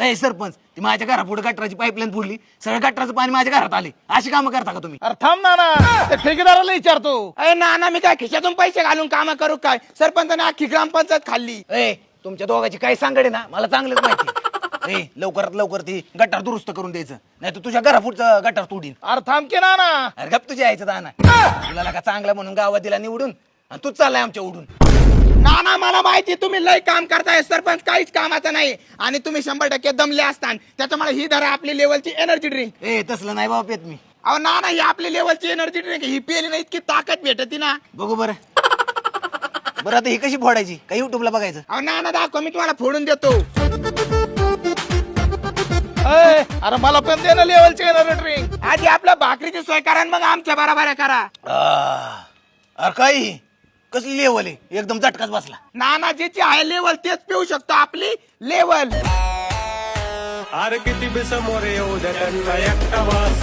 ए सरपंच ती माझ्या घरापुढे गटराची पाईपलाईन फुडली, सगळं गटराचं पाणी माझ्या घरात आले. अशी कामं करता का तुम्ही? अरे थांब ना, त्या ठेकेदाराला विचारतो. अरे नाना मी काय खिशातून पैसे घालून काम करू काय? सरपंचाने अख्खी ग्रामपंचायत खाल्ली. ए तुमच्या दोघांची काय सांगडे ना मला चांगलंच माहिती. ए लवकरात लवकर ती गटार दुरुस्त करून द्यायचं, नाही तर तुझ्या घरापुढचं गटार तोडीन. अरे थांब की नाना. अरे गप तुझ्या यायचं दाना. तुला का चांगला म्हणून गावात दिला निवडून आणि तूच चाललाय आमच्या उडून. नाना मला माहिती तुम्ही लय काम करताय, सरपंच काहीच कामाचं नाही आणि तुम्ही 100% दमले असतान. त्याच्यामुळे ही धरा आपली लेवलची एनर्जी ड्रिंक. ए तसलं नाही बाबा पेत मी. अहो नाना ही आपली लेवलची एनर्जी ड्रिंक ही पेली ना इतकी ताकद भेटती ना. बघू बरं. बरं आता ही कशी फोडायची? काही युट्यूबला बघायचं? अहो नाना दाखव मी तुम्हाला फोडून देतो. अरे मला पण दे ना लेवलची एनर्जी ड्रिंक. आधी आपल्या भाकरीची सोय करा आणि मग आमच्या बरोबर करा. अरे काही कसली लेवल आहे, एकदम झटकाच बसला. नाना ज्याची आहे लेवल तेच पिऊ शकतो, आपली लेवल. अरे किती बी समोर येऊ द्या त्यांना एकटा वास.